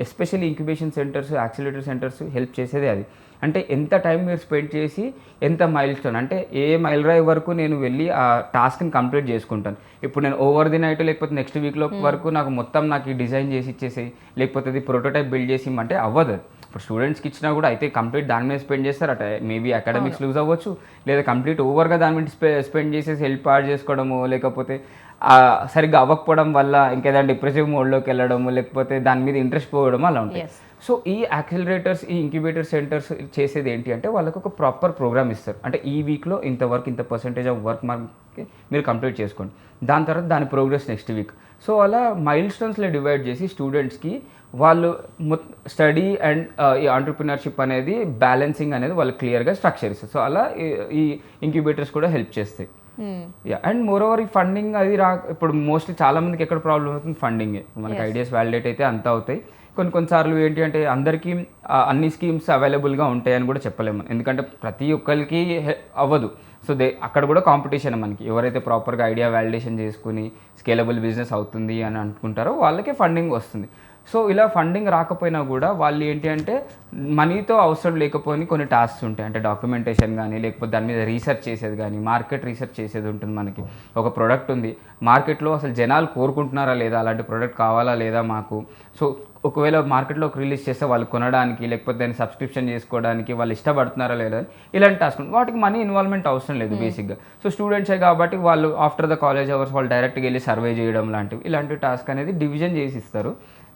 Speaker 2: Especially incubation centres accelerator centres help చేసేది అది. అంటే ఎంత టైం మీరు స్పెండ్ చేసి ఎంత మైల్ స్టోన్ అంటే ఏ మైల్ రాయ్ వరకు నేను వెళ్ళి ఆ టాస్క్ని కంప్లీట్ చేసుకుంటాను. ఇప్పుడు నేను ఓవర్ ది నైట్ లేకపోతే నెక్స్ట్ వీక్లో వరకు నాకు మొత్తం నాకు ఈ డిజైన్ చేసి ఇచ్చేసి లేకపోతే ఇది ప్రోటోటైప్ బిల్డ్ చేసి అంటే అవ్వదు. ఇప్పుడు స్టూడెంట్స్కి ఇచ్చినా కూడా అయితే కంప్లీట్ దాని మీద స్పెండ్ చేస్తారు అట, మేబీ అకాడమిక్స్ లూజ్ అవ్వచ్చు, లేదా కంప్లీట్ ఓవర్గా దాని మీద స్పెండ్ చేసేసి హెల్ప్ పాడు చేసుకోవడము, లేకపోతే సరిగ్గా అవ్వకపోవడం వల్ల ఇంకేదైనా డిప్రెసివ్ మోడ్లోకి వెళ్ళడము, లేకపోతే దాని మీద ఇంట్రెస్ట్ పోవడం అలా ఉంటాయి. సో ఈ యాక్సిలరేటర్స్, ఈ ఇంక్యుబేటర్ సెంటర్స్ చేసేది ఏంటి అంటే వాళ్ళకు ఒక ప్రాపర్ ప్రోగ్రామ్ ఇస్తారు. అంటే ఈ వీక్లో ఇంత వర్క్, ఇంత పర్సెంటేజ్ ఆఫ్ వర్క్ మీరు కంప్లీట్ చేసుకోండి, దాని తర్వాత దాని ప్రోగ్రెస్ నెక్స్ట్ వీక్. సో అలా మైల్ స్టోన్స్లో డివైడ్ చేసి స్టూడెంట్స్కి వాళ్ళు స్టడీ అండ్ ఈ ఆంటర్ప్రినర్షిప్ అనేది బ్యాలెన్సింగ్ అనేది వాళ్ళు క్లియర్గా స్ట్రక్చర్ ఇస్తారు. సో అలా ఈ ఇంక్యుబేటర్స్ కూడా హెల్ప్ చేస్తాయి. అండ్ మోర్ ఓవర్ ఈ ఫండింగ్ అది ఇప్పుడు మోస్ట్లీ చాలా మందికి ఎక్కడ ప్రాబ్లం అవుతుంది, ఫండింగే. మనకి ఐడియాస్ వ్యాలిడేట్ అయితే అంతా అవుతాయి. కొన్నిసార్లు ఏంటి అంటే అందరికీ అన్ని స్కీమ్స్ అవైలబుల్గా ఉంటాయని కూడా చెప్పలేము, ఎందుకంటే ప్రతి ఒక్కరికి అవ్వదు. సో అక్కడ కూడా కాంపిటీషన్ మనకి, ఎవరైతే ప్రాపర్గా ఐడియా వ్యాలిడేషన్ చేసుకుని స్కేలబుల్ బిజినెస్ అవుతుంది అని అనుకుంటారో వాళ్ళకే ఫండింగ్ వస్తుంది. సో ఇలా ఫండింగ్ రాకపోయినా కూడా వాళ్ళు ఏంటి అంటే మనీతో అవసరం లేకపోయినా కొన్ని టాస్క్స్ ఉంటాయి. అంటే డాక్యుమెంటేషన్ కానీ, లేకపోతే దాని మీద రీసెర్చ్ చేసేది కానీ, మార్కెట్ రీసెర్చ్ చేసేది ఉంటుంది. మనకి ఒక ప్రోడక్ట్ ఉంది, మార్కెట్లో అసలు జనాలు కోరుకుంటున్నారా లేదా, అలాంటి ప్రోడక్ట్ కావాలా లేదా మాకు. సో ఒకవేళ మార్కెట్లో రిలీజ్ చేస్తే వాళ్ళు కొనడానికి, లేకపోతే దాన్ని సబ్స్క్రిప్షన్ చేసుకోవడానికి వాళ్ళు ఇష్టపడుతున్నారా లేదా, ఇలాంటి టాస్క్ వాటికి మనీ ఇన్వాల్వ్మెంట్ అవసరం లేదు బేసిక్గా. సో స్టూడెంట్సే కాబట్టి వాళ్ళు ఆఫ్టర్ ద కాలేజ్ అవర్స్ వాళ్ళు డైరెక్ట్గా వెళ్ళి సర్వే చేయడం లాంటివి, ఇలాంటి టాస్క్ అనేది డివిజన్ చేసి ఇస్తారు.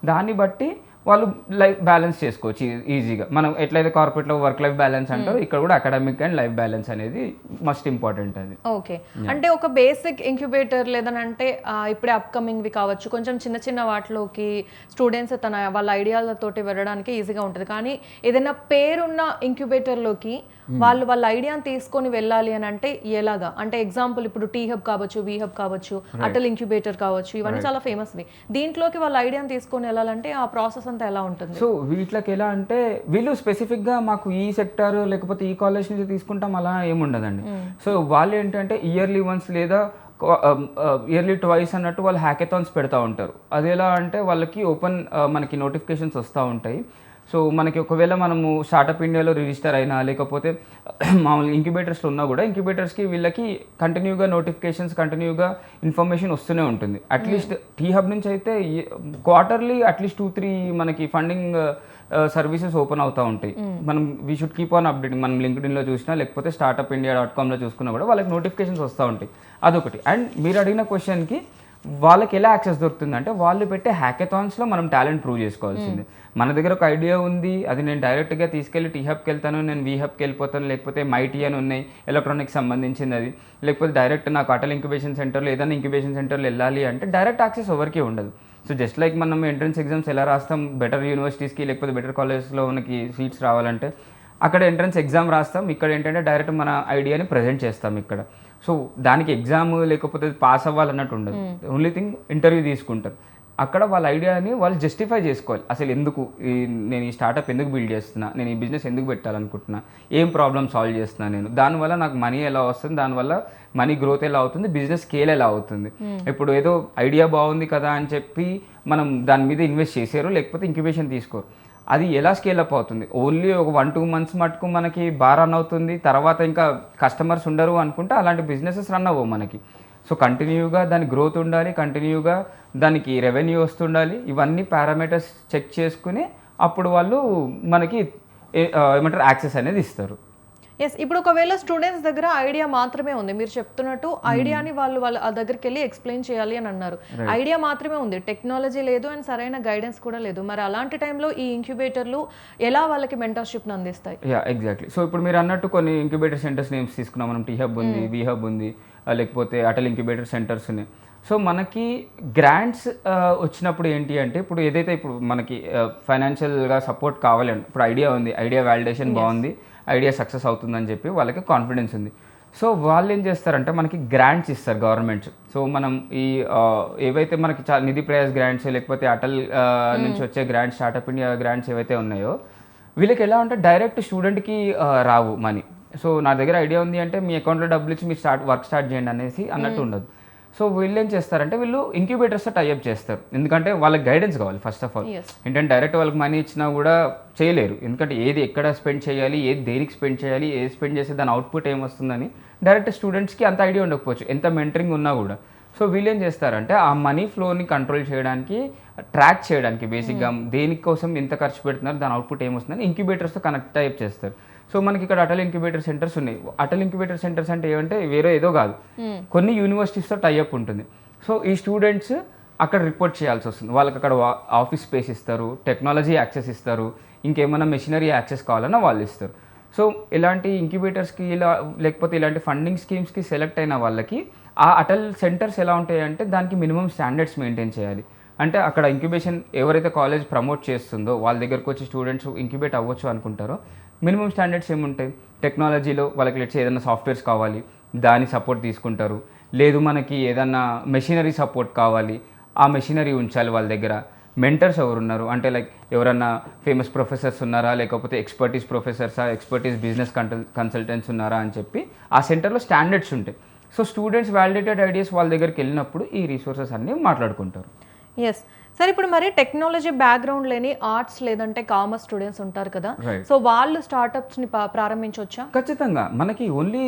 Speaker 2: దాన్ని బట్టి వాళ్ళు లైఫ్ బ్యాలెన్స్ చేసుకోవచ్చు ఈజీగా. మనం ఎట్లయితే కార్పొరేట్లో వర్క్ లైఫ్ బ్యాలెన్స్ అంటారో ఇక్కడ కూడా అకాడమిక్ అండ్ లైఫ్ బ్యాలెన్స్ అనేది మస్ట్ ఇంపార్టెంట్. అది
Speaker 1: ఓకే. అంటే ఒక బేసిక్ ఇంక్యుబేటర్ లేదనంటే ఇప్పుడే అప్కమింగ్వి కావచ్చు, కొంచెం చిన్న చిన్న వాటిలోకి స్టూడెంట్స్ వాళ్ళ ఐడియాలతోటి వెళ్ళడానికి ఈజీగా ఉంటుంది. కానీ ఏదైనా పేరున్న ఇంక్యుబేటర్లోకి వాళ్ళ ఐడియాని తీసుకొని వెళ్ళాలి అని అంటే ఎలాగా? అంటే ఎగ్జాంపుల్ ఇప్పుడు టీ హబ్ కావచ్చు, వి హబ్ కావచ్చు, అటల్ ఇంక్యుబేటర్ కావచ్చు, ఇవన్నీ చాలా ఫేమస్వి. దీంట్లోకి వాళ్ళ ఐడియాని తీసుకొని వెళ్ళాలంటే ఆ ప్రాసెస్ అంతా ఎలా ఉంటుంది?
Speaker 2: సో వీటికి ఎలా అంటే వీళ్ళు స్పెసిఫిక్గా మాకు ఈ సెక్టర్ లేకపోతే ఈ కాలేజ్ నుంచి తీసుకుంటాం అలా ఏముండదండి. సో వాళ్ళు ఏంటంటే ఇయర్లీ వన్స్ లేదా ఇయర్లీ ట్వైస్ అన్నట్టు వాళ్ళు హ్యాకథాన్స్ పెడతా ఉంటారు. అది ఎలా అంటే వాళ్ళకి ఓపెన్ మనకి నోటిఫికేషన్స్ వస్తూ ఉంటాయి. సో మనకి ఒకవేళ మనము స్టార్టప్ ఇండియాలో రిజిస్టర్ అయినా, లేకపోతే మామూలు ఇంక్యుబేటర్స్లో ఉన్నా కూడా ఇంక్యుబేటర్స్కి వీళ్ళకి కంటిన్యూగా నోటిఫికేషన్స్, కంటిన్యూగా ఇన్ఫర్మేషన్ వస్తూనే ఉంటుంది. అట్లీస్ట్ టీ హబ్ నుంచి అయితే క్వార్టర్లీ అట్లీస్ట్ 2-3 మనకి ఫండింగ్ సర్వీసెస్ ఓపెన్ అవుతూ ఉంటాయి. మనం we should keep on updating. మనం లింక్డ్ఇన్లో చూసినా, లేకపోతే startupindia.comలో చూసుకున్నా కూడా వాళ్ళకి నోటిఫికేషన్స్ వస్తూ ఉంటాయి. అదొకటి. అండ్ మీరు అడిగిన క్వశ్చన్కి వాళ్ళకి ఎలా యాక్సెస్ దొరుకుతుంది అంటే వాళ్ళు పెట్టే హ్యాకథాన్స్లో మనం టాలెంట్ ప్రూవ్ చేసుకోవాల్సింది. మన దగ్గర ఒక ఐడియా ఉంది, అది నేను డైరెక్ట్గా తీసుకెళ్ళి టీ హబ్కి వెళ్తాను, నేను వీ హబ్కి వెళ్ళిపోతాను, లేకపోతే మైటీ అని ఉన్నాయి ఎలక్ట్రానిక్స్ సంబంధించింది అది, లేకపోతే డైరెక్ట్ నాకు అటల్ ఇంక్యుబేషన్ సెంటర్లో ఏదైనా ఇంక్యుబేషన్ సెంటర్లో వెళ్ళాలి అంటే డైరెక్ట్ యాక్సెస్ ఎవరికి ఉండదు. సో జస్ట్ లైక్ మనం ఎంట్రన్స్ ఎగ్జామ్స్ ఎలా రాస్తాం, బెటర్ యూనివర్సిటీస్కి లేకపోతే బెటర్ కాలేజెస్లో మనకి సీట్స్ రావాలంటే అక్కడ ఎంట్రన్స్ ఎగ్జామ్ రాస్తాం, ఇక్కడ ఏంటంటే డైరెక్ట్ మన ఐడియాని ప్రజెంట్ చేస్తాం ఇక్కడ. సో దానికి ఎగ్జామ్ లేకపోతే పాస్ అవ్వాలన్నట్టు ఉండదు. ఓన్లీ థింగ్ ఇంటర్వ్యూ తీసుకుంటారు. అక్కడ వాళ్ళ ఐడియాని వాళ్ళు జస్టిఫై చేసుకోవాలి. అసలు ఎందుకు నేను ఈ స్టార్టప్ ఎందుకు బిల్డ్ చేస్తున్నా, నేను ఈ బిజినెస్ ఎందుకు పెట్టాలనుకుంటున్నా, ఏం ప్రాబ్లమ్ సాల్వ్ చేస్తున్నా, నేను దానివల్ల నాకు మనీ ఎలా వస్తుంది, దానివల్ల మనీ గ్రోత్ ఎలా అవుతుంది, బిజినెస్ స్కేల్ ఎలా అవుతుంది. ఇప్పుడు ఏదో ఐడియా బాగుంది కదా అని చెప్పి మనం దాని మీద ఇన్వెస్ట్ చేసారు, లేకపోతే ఇంక్యుబేషన్ తీసుకోరు, అది ఎలా స్కేల్ అప్ అవుతుంది. ఓన్లీ ఒక 1-2 months మటుకు మనకి బాగా రన్ అవుతుంది, తర్వాత ఇంకా కస్టమర్స్ ఉండరు అనుకుంటే అలాంటి బిజినెసెస్ రన్ అవ్వవు మనకి. సో కంటిన్యూగా దాని గ్రోత్ ఉండాలి, కంటిన్యూగా దానికి రెవెన్యూ వస్తుండాలి. ఇవన్నీ పారామీటర్స్ చెక్ చేసుకుని అప్పుడు వాళ్ళు మనకి ఏమంటారు యాక్సెస్ అనేది ఇస్తారు.
Speaker 1: ఎస్. ఇప్పుడు ఒకవేళ స్టూడెంట్స్ దగ్గర ఐడియా మాత్రమే ఉంది, మీరు చెప్తున్నట్టు ఐడియాని వాళ్ళ ఆ దగ్గరికి వెళ్ళి ఎక్స్ప్లెయిన్ చేయాలి అని అన్నారు. ఐడియా మాత్రమే ఉంది, టెక్నాలజీ లేదు అండ్ సరైన గైడెన్స్ కూడా లేదు. మరి అలాంటి టైంలో ఈ ఇంక్యుబేటర్లు ఎలా వాళ్ళకి మెంటర్షిప్ని అందిస్తాయి?
Speaker 2: ఎగ్జాక్ట్లీ. సో ఇప్పుడు మీరు అన్నట్టు కొన్ని ఇంక్యుబేటర్ సెంటర్స్ నేమ్స్ తీసుకున్నాం మనం. టీ హబ్ ఉంది, వి హబ్ ఉంది, లేకపోతే అటల్ ఇంక్యుబేటర్ సెంటర్స్ ఉన్నాయి. సో మనకి గ్రాంట్స్ వచ్చినప్పుడు ఏంటి అంటే ఇప్పుడు ఏదైతే ఇప్పుడు మనకి ఫైనాన్షియల్గా సపోర్ట్ కావాలండి, ఇప్పుడు ఐడియా ఉంది, ఐడియా వ్యాలిడేషన్ బాగుంది, ఐడియా సక్సెస్ అవుతుందని చెప్పి వాళ్ళకి కాన్ఫిడెన్స్ ఉంది. సో వాళ్ళు ఏం చేస్తారంటే మనకి గ్రాంట్స్ ఇస్తారు గవర్నమెంట్స్. సో మనం ఈ ఏవైతే మనకి నిధి ప్రయాస్ గ్రాంట్స్, లేకపోతే అటల్ నుంచి వచ్చే గ్రాంట్స్, స్టార్టప్ ఇండియా గ్రాంట్స్ ఏవైతే ఉన్నాయో వీళ్ళకి ఎలా అంటే డైరెక్ట్ స్టూడెంట్కి రావు మనీ. సో నా దగ్గర ఐడియా ఉంది అంటే మీ అకౌంట్లో డబ్బులు ఇచ్చి మీరు వర్క్ స్టార్ట్ చేయండి అనేసి అన్నట్టు ఉండదు. సో వీళ్ళు ఏం చేస్తారంటే వీళ్ళు ఇంక్యుబేటర్స్తో టైఅప్ చేస్తారు, ఎందుకంటే వాళ్ళకి గైడెన్స్ కావాలి. ఫస్ట్ ఆఫ్ ఆల్ ఏంటంటే డైరెక్ట్ వాళ్ళకి మనీ ఇచ్చినా కూడా చేయలేరు, ఎందుకంటే ఏది ఎక్కడ స్పెండ్ చేయాలి, ఏది దేనికి స్పెండ్ చేయాలి, ఏది స్పెండ్ చేస్తే దాని అవుట్పుట్ ఏమొస్తుందని డైరెక్ట్ స్టూడెంట్స్కి అంత ఐడియా ఉండకపోవచ్చు, ఎంత మెంటరింగ్ ఉన్నా కూడా. సో వీళ్ళు ఏం చేస్తారంటే ఆ మనీ ఫ్లోని కంట్రోల్ చేయడానికి, ట్రాక్ చేయడానికి బేసిక్గా దేనికోసం ఎంత ఖర్చు పెడుతున్నారు, దాని అవుట్పుట్ ఏమొస్తుందని ఇంక్యుబేటర్స్తో కనెక్ట్ టైప్ చేస్తారు. సో మనకి ఇక్కడ అటల్ ఇంక్యుబేటర్ సెంటర్స్ ఉన్నాయి. అటల్ ఇంక్యుబేటర్ సెంటర్స్ అంటే ఏమంటే వేరే ఏదో కాదు, కొన్ని యూనివర్సిటీస్తో టైఅప్ ఉంటుంది. సో ఈ స్టూడెంట్స్ అక్కడ రిపోర్ట్ చేయాల్సి వస్తుంది. వాళ్ళకి అక్కడ ఆఫీస్ స్పేస్ ఇస్తారు, టెక్నాలజీ యాక్సెస్ ఇస్తారు, ఇంకేమైనా మెషినరీ యాక్సెస్ కావాలన్నా వాళ్ళు ఇస్తారు. సో ఇలాంటి ఇంక్యుబేటర్స్కి ఇలా లేకపోతే ఇలాంటి ఫండింగ్ స్కీమ్స్కి సెలెక్ట్ అయిన వాళ్ళకి ఆ అటల్ సెంటర్స్ ఎలా ఉంటాయంటే దానికి మినిమం స్టాండర్డ్స్ మెయింటైన్ చేయాలి. అంటే అక్కడ ఇంక్యుబేషన్ ఎవరైతే కాలేజ్ ప్రమోట్ చేస్తుందో వాళ్ళ దగ్గరకు వచ్చి స్టూడెంట్స్ ఇంక్యుబేట్ అవ్వచ్చు అనుకుంటారో మినిమం స్టాండర్డ్స్ ఏముంటాయి, టెక్నాలజీలో వాళ్ళకి లెట్స్ ఏదైనా సాఫ్ట్వేర్స్ కావాలి దాని సపోర్ట్ తీసుకుంటారు, లేదు మనకి ఏదన్నా మెషినరీ సపోర్ట్ కావాలి ఆ మెషినరీ ఉంచాలి వాళ్ళ దగ్గర. మెంటర్స్ ఎవరు ఉన్నారు అంటే లైక్ ఎవరన్నా ఫేమస్ ప్రొఫెసర్స్ ఉన్నారా, లేకపోతే ఎక్స్పర్టీస్ ప్రొఫెసర్సా, ఎక్స్పర్టీస్ బిజినెస్ కన్సల్టెంట్స్ ఉన్నారా అని చెప్పి ఆ సెంటర్లో స్టాండర్డ్స్ ఉంటాయి. సో స్టూడెంట్స్ వ్యాలిడేటెడ్ ఐడియాస్ వాళ్ళ దగ్గరికి వెళ్ళినప్పుడు ఈ రిసోర్సెస్ అన్నీ మాట్లాడుకుంటారు.
Speaker 1: ఎస్ సార్, ఇప్పుడు మరి టెక్నాలజీ బ్యాక్గ్రౌండ్ లేని ఆర్ట్స్ లేదంటే కామర్స్ స్టూడెంట్స్ ఉంటారు కదా, సో వాళ్ళు స్టార్టప్స్ని ప్రారంభించవచ్చా?
Speaker 2: ఖచ్చితంగా. మనకి ఓన్లీ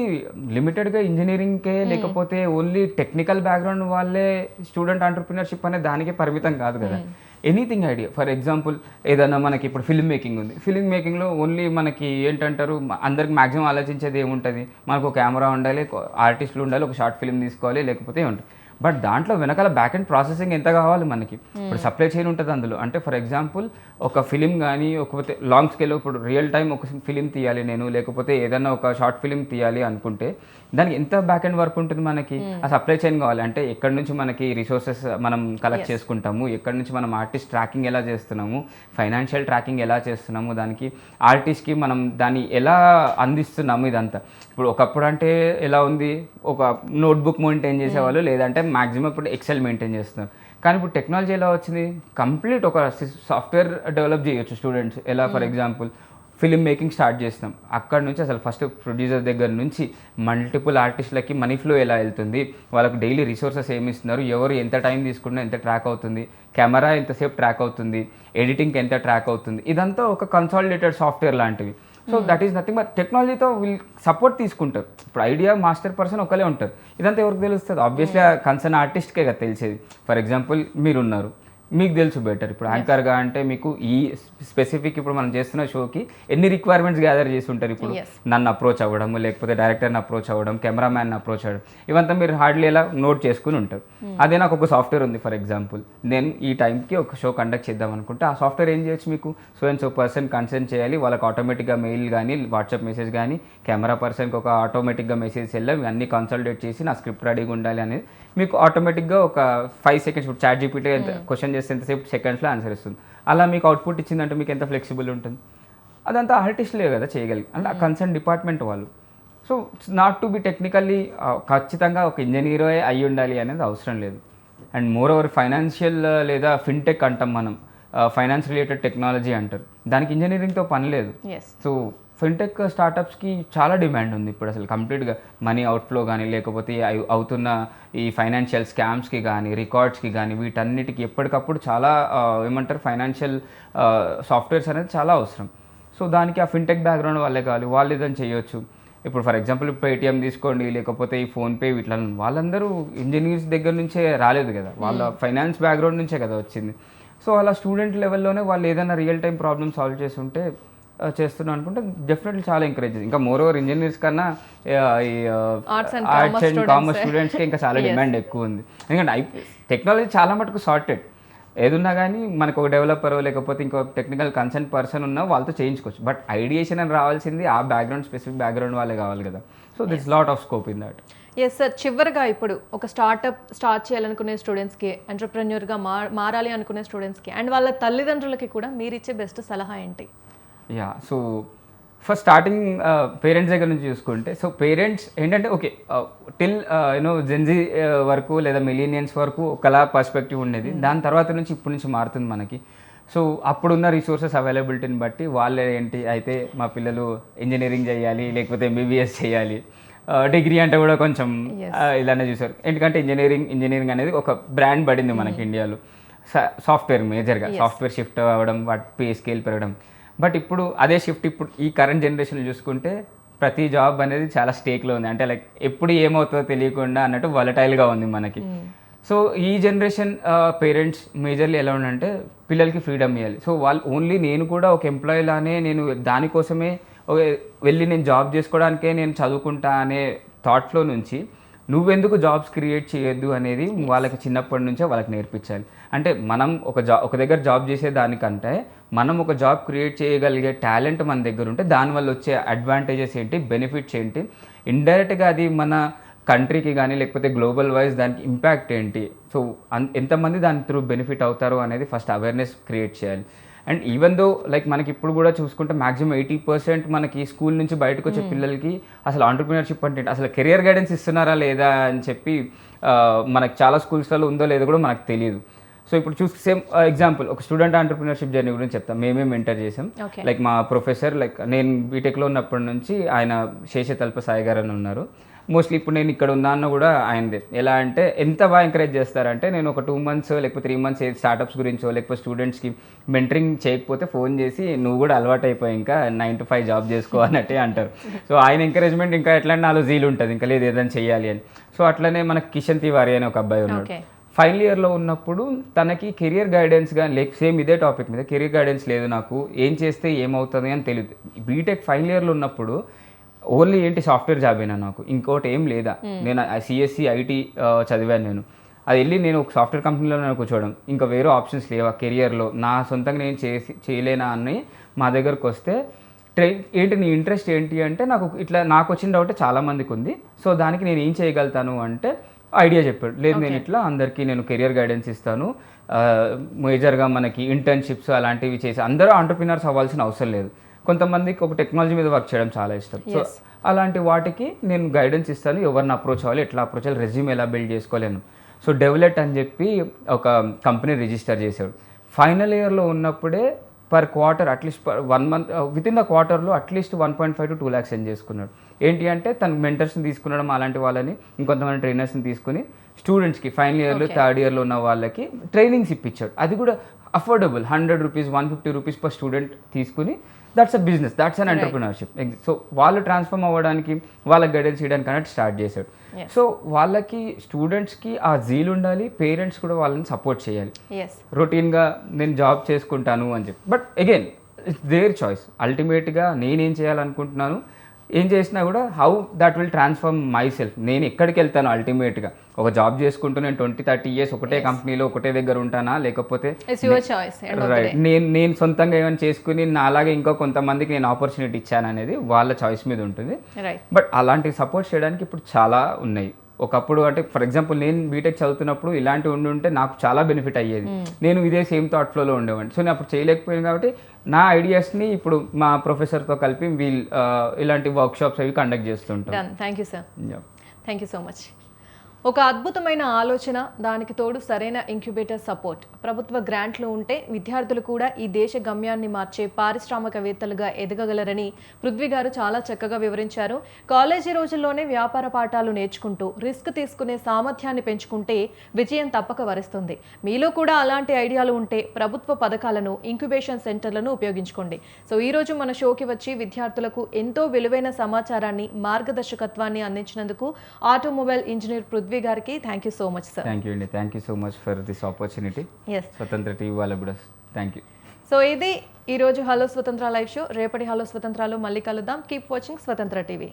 Speaker 2: లిమిటెడ్గా ఇంజనీరింగ్కే లేకపోతే ఓన్లీ టెక్నికల్ బ్యాక్గ్రౌండ్ వాళ్ళే స్టూడెంట్ ఆంటర్ప్రినర్షిప్ అనే దానికే పరిమితం కాదు కదా. ఎనీథింగ్ ఐడియా, ఫర్ ఎగ్జాంపుల్ ఏదైనా మనకి ఇప్పుడు ఫిల్మ్ మేకింగ్ ఉంది, ఫిల్మ్ మేకింగ్లో ఓన్లీ మనకి ఏంటంటారు అందరికి మ్యాక్సిమం ఆలోచించేది ఏముంటుంది, మనకు ఒక కెమెరా ఉండాలి, ఆర్టిస్టులు ఉండాలి, ఒక షార్ట్ ఫిల్మ్ తీసుకోవాలి, లేకపోతే ఏముంటుంది. బట్ దాంట్లో వెనకాల బ్యాక్ అండ్ ప్రాసెసింగ్ ఎంత కావాలి మనకి, ఇప్పుడు సప్లై చైన్ ఉంటుంది అందులో. అంటే ఫర్ ఎగ్జాంపుల్ ఒక ఫిలిం కానీ ఒకపోతే లాంగ్ స్కేల్లో ఇప్పుడు రియల్ టైం ఒక ఫిలిం తీయాలి నేను, లేకపోతే ఏదైనా ఒక షార్ట్ ఫిలిం తీయాలి అనుకుంటే దానికి ఎంత బ్యాక్ అండ్ వర్క్ ఉంటుంది మనకి, ఆ సప్లై చైన్ కావాలి. అంటే ఎక్కడి నుంచి మనకి రిసోర్సెస్ మనం కలెక్ట్ చేసుకుంటాము, ఎక్కడి నుంచి మనం ఆర్టిస్ట్ ట్రాకింగ్ ఎలా చేస్తున్నాము, ఫైనాన్షియల్ ట్రాకింగ్ ఎలా చేస్తున్నాము, దానికి ఆర్టిస్ట్కి మనం దాన్ని ఎలా అందిస్తున్నాము, ఇదంతా. ఇప్పుడు ఒకప్పుడు అంటే ఎలా ఉంది, ఒక నోట్బుక్ మెయింటైన్ చేసేవాళ్ళు, లేదంటే మ్యాక్సిమం ఇప్పుడు ఎక్సెల్ మెయింటైన్ చేస్తున్నారు. కానీ ఇప్పుడు టెక్నాలజీ ఎలా వచ్చింది, కంప్లీట్ ఒక సాఫ్ట్వేర్ డెవలప్ చేయొచ్చు స్టూడెంట్స్. ఎలా for example film making start చేస్తాం, అక్కడ నుంచి అసలు ఫస్ట్ ప్రొడ్యూసర్ దగ్గర నుంచి మల్టిపుల్ ఆర్టిస్టులకి మనీ ఫ్లో ఎలా వెళ్తుంది, వాళ్ళకి డైలీ రిసోర్సెస్ ఏమి ఇస్తున్నారు, ఎవరు ఎంత టైం తీసుకున్నా ఎంత ట్రాక్ అవుతుంది, కెమెరా ఎంతసేపు ట్రాక్ అవుతుంది, ఎడిటింగ్కి ఎంత ట్రాక్ అవుతుంది, ఇదంతా ఒక కన్సాలిడేటెడ్ సాఫ్ట్వేర్ లాంటివి. So that is nothing but టెక్నాలజీతో వీళ్ళు సపోర్ట్ తీసుకుంటారు. ఇప్పుడు ఐడియా మాస్టర్ పర్సన్ ఒకరే ఉంటారు, ఇదంతా ఎవరికి తెలుస్తుంది, ఆబ్వియస్లీ కన్సర్న్ ఆర్టిస్ట్కే కదా తెలిసేది. ఫర్ ఎగ్జాంపుల్ మీరున్నారు, మీకు తెలుసు బెటర్. ఇప్పుడు యాంకర్గా అంటే మీకు ఈ స్పెసిఫిక్ ఇప్పుడు మనం చేస్తున్న షోకి ఎన్ని రిక్వైర్మెంట్స్ గ్యాదర్ చేసి ఉంటారు. ఇప్పుడు నన్ను అప్రోచ్ అవ్వడం, లేకపోతే డైరెక్టర్ని అప్రోచ్ అవ్వడం, కెమెరామ్యాన్ని అప్రోచ్ అవ్వడం, ఇవంతా మీరు హార్డ్లీ ఎలా నోట్ చేసుకుని ఉంటారు. అదే నాకు ఒక సాఫ్ట్వేర్ ఉంది, ఫర్ ఎగ్జాంపుల్ నేను ఈ టైంకి ఒక షో కండక్ట్ చేద్దాం అనుకుంటే ఆ సాఫ్ట్వేర్ ఏం చేయొచ్చు, మీకు so and so person consent చేయాలి, వాళ్ళకి ఆటోమేటిక్గా మెయిల్ కానీ వాట్సాప్ మెసేజ్ కానీ, కెమెరా పర్సన్కి ఒక ఆటోమేటిక్గా మెసేజ్ వెళ్ళాలి, అన్నీ కన్సల్టేట్ చేసి నా స్క్రిప్ట్ రెడీగా ఉండాలి అనేది మీకు ఆటోమేటిక్గా ఒక 5 seconds ఇప్పుడు చాట్ జీపీటీ క్వశ్చన్ చేస్తే ఎంతసేపు సెకండ్స్లో ఆన్సర్ ఇస్తుంది. అలా మీకు అవుట్పుట్ ఇచ్చిందంటే మీకు ఎంత ఫ్లెక్సిబుల్ ఉంటుంది. అదంతా ఆర్టిస్ట్లే కదా చేయగలిగి, అంటే ఆ కన్సర్న్ డిపార్ట్మెంట్ వాళ్ళు. So it's not to be technically ఖచ్చితంగా ఒక ఇంజనీరే అయి ఉండాలి అనేది అవసరం లేదు. అండ్ మోర్ ఓవర్ ఫైనాన్షియల్ లేదా ఫిన్టెక్ అంటాం మనం, ఫైనాన్స్ రిలేటెడ్ టెక్నాలజీ అంటారు, దానికి ఇంజనీరింగ్తో పని లేదు. సో ఫిన్టెక్ స్టార్టప్స్కి చాలా డిమాండ్ ఉంది ఇప్పుడు అసలు కంప్లీట్గా. మనీ అవుట్ఫ్లో కానీ, లేకపోతే అవుతున్న ఈ ఫైనాన్షియల్ స్కామ్స్కి కానీ, రికార్డ్స్కి కానీ, వీటన్నిటికీ ఎప్పటికప్పుడు చాలా ఏమంటారు ఫైనాన్షియల్ సాఫ్ట్వేర్స్ అనేది చాలా అవసరం. సో దానికి ఆ ఫిన్టెక్ బ్యాక్గ్రౌండ్ వాళ్ళే కావాలి, వాళ్ళు ఏదైనా చేయొచ్చు. ఇప్పుడు ఫర్ ఎగ్జాంపుల్ పేటిఎం తీసుకోండి, లేకపోతే ఈ ఫోన్పే, వీటిలో వాళ్ళందరూ ఇంజనీర్స్ దగ్గర నుంచే రాలేదు కదా, వాళ్ళ ఫైనాన్స్ బ్యాక్గ్రౌండ్ నుంచే కదా వచ్చింది. సో అలా స్టూడెంట్ లెవెల్లోనే వాళ్ళు ఏదైనా రియల్ టైం ప్రాబ్లమ్ సాల్వ్ చేస్తుంటే చేస్తున్నాం అనుకుంటే డెఫినెట్లీ చాలా ఎంకరేజ్. ఇంకా మోర్ ఓవర్ ఇంజనీర్స్ కన్నా ఈ ఆర్ట్స్ అండ్ కామర్స్ స్టూడెంట్స్కి ఇంకా చాలా డిమాండ్ ఎక్కువ ఉంది. ఎందుకంటే టెక్నాలజీ చాలా మటుకు సార్టెడ్, ఏదున్నా కానీ మనకు ఒక డెవలపర్ లేకపోతే ఇంకో టెక్నికల్ కన్సర్న్ పర్సన్ ఉన్నా వాళ్ళతో చేయించుకోవచ్చు. బట్ ఐడియేషన్ అని రావాల్సింది ఆ బ్యాక్గ్రౌండ్, స్పెసిఫిక్ బ్యాక్గ్రౌండ్ వాళ్ళే కావాలి కదా. So this lot of scope in that.
Speaker 1: Yes sir, చివరిగా ఇప్పుడు ఒక స్టార్ట్ చేయాలనుకునే స్టూడెంట్స్కి, ఎంటర్ప్రెన్యూర్గా మారాలి అనుకునే స్టూడెంట్స్కి అండ్ వాళ్ళ తల్లిదండ్రులకి కూడా మీరు ఇచ్చే బెస్ట్ సలహా ఏంటి?
Speaker 2: Yeah, so first starting parents దగ్గర నుంచి చూసుకుంటే, సో పేరెంట్స్ ఏంటంటే ఓకే టిల్ జెన్జీ వరకు లేదా మిలీనియన్స్ వరకు ఒకలా పర్స్పెక్టివ్ ఉండేది. దాని తర్వాత నుంచి ఇప్పటి నుంచి మారుతుంది మనకి. సో అప్పుడున్న రిసోర్సెస్ అవైలబిలిటీని బట్టి వాళ్ళు ఏంటి అయితే మా పిల్లలు ఇంజనీరింగ్ చేయాలి, లేకపోతే ఎంబీబీఎస్ చేయాలి, డిగ్రీ అంటే కూడా కొంచెం ఇలానే చూసారు. ఎందుకంటే ఇంజనీరింగ్ అనేది ఒక బ్రాండ్ పడింది మనకి ఇండియాలో. సాఫ్ట్వేర్ మేజర్గా సాఫ్ట్వేర్ షిఫ్ట్ అవ్వడం, వాటి పే స్కేల్ పెరగడం. బట్ ఇప్పుడు అదే షిఫ్ట్ ఇప్పుడు ఈ కరెంట్ జనరేషన్లో చూసుకుంటే ప్రతి జాబ్ అనేది చాలా స్టేక్లో ఉంది, అంటే లైక్ ఎప్పుడు ఏమవుతుందో తెలియకుండా అన్నట్టు వాలటైల్గా ఉంది మనకి. సో ఈ జనరేషన్ పేరెంట్స్ మేజర్లీ ఎలా ఉండంటే పిల్లలకి ఫ్రీడమ్ ఇవ్వాలి. సో వాళ్ళు ఓన్లీ నేను కూడా ఒక ఎంప్లాయీ లానే నేను దానికోసమే వెళ్ళి నేను జాబ్ చేసుకోవడానికే నేను చదువుకుంటా అనే థాట్లో నుంచి నువ్వెందుకు జాబ్స్ క్రియేట్ చేయొద్దు అనేది వాళ్ళకి చిన్నప్పటి నుంచే వాళ్ళకి నేర్పించాలి. అంటే మనం ఒక దగ్గర జాబ్ చేసే దానికంటే మనం ఒక జాబ్ క్రియేట్ చేయగలిగే టాలెంట్ మన దగ్గర ఉంటే దానివల్ల వచ్చే అడ్వాంటేజెస్ ఏంటి, బెనిఫిట్స్ ఏంటి, ఇండైరెక్ట్గా అది మన కంట్రీకి కానీ లేకపోతే గ్లోబల్ వైజ్ దానికి ఇంపాక్ట్ ఏంటి, సో ఎంతమంది దాని త్రూ బెనిఫిట్ అవుతారో అనేది ఫస్ట్ అవేర్నెస్ క్రియేట్ చేయాలి. అండ్ ఈవెన్ దో లైక్ మనకి ఇప్పుడు కూడా చూసుకుంటే మాక్సిమం 80% మనకి స్కూల్ నుంచి బయటకు వచ్చే పిల్లలకి అసలు ఆంటర్ప్రినర్షిప్ అంటే అసలు కెరియర్ గైడెన్స్ ఇస్తున్నారా లేదా అని చెప్పి మనకి చాలా స్కూల్స్లలో ఉందో లేదో కూడా మనకు తెలియదు. సో ఇప్పుడు చూసి సేమ్ ఎగ్జాంపుల్ ఒక స్టూడెంట్ ఆంటర్ప్రినర్షిప్ జర్నీ గురించి చెప్తాం. మేమేం ఎంటర్ చేసాం, లైక్ మా ప్రొఫెసర్ లైక్ నేను బీటెక్లో ఉన్నప్పటి నుంచి ఆయన శేషతల్ప సాయి గారు అని ఉన్నారు. మోస్ట్లీ ఇప్పుడు నేను ఇక్కడ ఉన్నాను కూడా ఆయనదే. ఎలా అంటే ఎంత బాగా ఎంకరేజ్ చేస్తారంటే నేను ఒక 2 months లేకపోతే 3 months స్టార్టప్స్ గురించో లేకపోతే స్టూడెంట్స్కి మెంటరింగ్ చేయకపోతే ఫోన్ చేసి నువ్వు కూడా అలవాటు అయిపోయి ఇంకా 9 to 5 జాబ్ చేసుకో అన్నట్టే అంటారు. సో ఆయన ఎంకరేజ్మెంట్ ఇంకా ఎట్లా నాలో జీలు ఉంటుంది, ఇంకా లేదు ఏదైనా చేయాలి అని. సో అట్లనే మనకి కిషన్ తివారీ అని ఒక అబ్బాయి ఉన్నాడు. ఫైనల్ ఇయర్లో ఉన్నప్పుడు తనకి కెరియర్ గైడెన్స్ కానీ లేక సేమ్ ఇదే టాపిక్ మీద కెరియర్ గైడెన్స్ లేదు, నాకు ఏం చేస్తే ఏమవుతుంది అని తెలియదు. బీటెక్ ఫైనల్ ఇయర్లో ఉన్నప్పుడు ఓన్లీ ఏంటి సాఫ్ట్వేర్ జాబ్ అయినా నాకు ఇంకోటి ఏం లేదా, నేను సిఎస్సి ఐటీ చదివాను. నేను అది వెళ్ళి నేను ఒక సాఫ్ట్వేర్ కంపెనీలో నేను కూర్చోవడం, ఇంకా వేరే ఆప్షన్స్ లేవా కెరియర్లో, నా సొంతంగా నేను చేయలేనా అని మా దగ్గరకు వస్తే ఏంటి నీ ఇంట్రెస్ట్ ఏంటి అంటే నాకు వచ్చిన డౌట్ చాలామందికి ఉంది, సో దానికి నేను ఏం చేయగలుగుతాను అంటే ఐడియా చెప్పాడు. లేదు నేను ఇట్లా అందరికీ నేను కెరియర్ గైడెన్స్ ఇస్తాను, మేజర్గా మనకి ఇంటర్న్షిప్స్ అలాంటివి చేసి అందరూ ఆంటర్ప్రినర్స్ అవ్వాల్సిన అవసరం లేదు, కొంతమందికి ఒక టెక్నాలజీ మీద వర్క్ చేయడం చాలా ఇష్టం, సో అలాంటి వాటికి నేను గైడెన్స్ ఇస్తాను, ఎవరిని అప్రోచ్ అవ్వాలి, ఎట్లా అప్రోచ్ అవ్వాలి, రెజ్యూమ్ ఎలా బిల్డ్ చేసుకోలేను. సో డెవలెట్ అని చెప్పి ఒక కంపెనీ రిజిస్టర్ చేశాడు. ఫైనల్ ఇయర్లో ఉన్నప్పుడే per quarter at least 1 month with in the క్వార్టర్లో అట్లీస్ట్ 1.5 to 2 lakhs సెండ్ చేసుకున్నాడు. ఏంటి అంటే తన మెంటర్స్ని తీసుకున్నాడు, అలాంటి వాళ్ళని ఇంకొంతమంది ట్రైనర్స్ని తీసుకుని స్టూడెంట్స్కి ఫైనల్ ఇయర్లో థర్డ్ ఇయర్లో ఉన్న వాళ్ళకి ట్రైనింగ్స్ ఇప్పించాడు. అది కూడా affordable, 100 rupees 150 rupees per student తీసుకుని that's a business, that's an entrepreneurship. So వాళ్ళు ట్రాన్స్ఫార్మ్ అవ్వడానికి వాళ్ళకి గైడెన్స్ చేయడానికి అన్నట్టు స్టార్ట్ చేశాడు. సో వాళ్ళకి స్టూడెంట్స్కి ఆ జీల్ ఉండాలి, పేరెంట్స్ కూడా వాళ్ళని సపోర్ట్ చేయాలి. రొటీన్గా నేను జాబ్ చేసుకుంటాను అని చెప్పి, but again it's their choice. అల్టిమేట్గా నేనేం చేయాలనుకుంటున్నాను, ఏం చేసినా కూడా how that will transform my self. నేను ఎక్కడికి వెళ్తాను అల్టిమేట్గా, ఒక జాబ్ చేసుకుంటూ నేను 20-30 years ఒకటే కంపెనీలో ఒకటే దగ్గర ఉంటానా, లేకపోతే రైట్ నేను సొంతంగా ఏమైనా చేసుకుని నా అలాగే ఇంకా కొంతమందికి నేను ఆపర్చునిటీ ఇచ్చాను అనేది వాళ్ళ చాయిస్ మీద ఉంటుంది. బట్ అలాంటి సపోర్ట్ చేయడానికి ఇప్పుడు చాలా ఉన్నాయి. ఒకప్పుడు అంటే ఫర్ ఎగ్జాంపుల్ నేను బీటెక్ చదువుతున్నప్పుడు ఇలాంటివి ఉండుంటే నాకు చాలా బెనిఫిట్ అయ్యేది, నేను ఇదే సేమ్ థాట్ ఫ్లోలో ఉండేవాడిని. సో నేను అప్పుడు చేయలేకపోయాను కాబట్టి నా ఐడియాస్ని ఇప్పుడు మా ప్రొఫెసర్తో కలిపి ఇలాంటి వర్క్షాప్స్ అవి కండక్ట్ చేస్తుంటాం.
Speaker 1: Thank you sir, thank you so much. ఒక అద్భుతమైన ఆలోచన, దానికి తోడు సరైన ఇంక్యుబేటర్ సపోర్ట్, ప్రభుత్వ గ్రాంట్లు ఉంటే విద్యార్థులు కూడా ఈ దేశ గమ్యాన్ని మార్చే పారిశ్రామికవేత్తలుగా ఎదగగలరని పృథ్వీ గారు చాలా చక్కగా వివరించారు. కాలేజీ రోజుల్లోనే వ్యాపార పాఠాలు నేర్చుకుంటూ రిస్క్ తీసుకునే సామర్థ్యాన్ని పెంచుకుంటే విజయం తప్పక వరిస్తుంది. మీలో కూడా అలాంటి ఐడియాలు ఉంటే ప్రభుత్వ పథకాలను, ఇంక్యుబేషన్ సెంటర్లను ఉపయోగించుకోండి. సో ఈరోజు మన షోకి వచ్చి విద్యార్థులకు ఎంతో విలువైన సమాచారాన్ని, మార్గదర్శకత్వాన్ని అందించినందుకు ఆటోమొబైల్ ఇంజనీర్ పృథ్వీ గారికి thank you so much sir.
Speaker 2: Thank you అండి, thank you so much for this opportunity. Swatantra TV వాళ్ళకు కూడా థ్యాంక్ యూ.
Speaker 1: సో ఇది ఈరోజు హలో స్వతంత్ర లైవ్ షో. రేపటి హలో స్వతంత్రాలు మళ్ళీ కలుద్దాం. Keep watching Swatantra TV.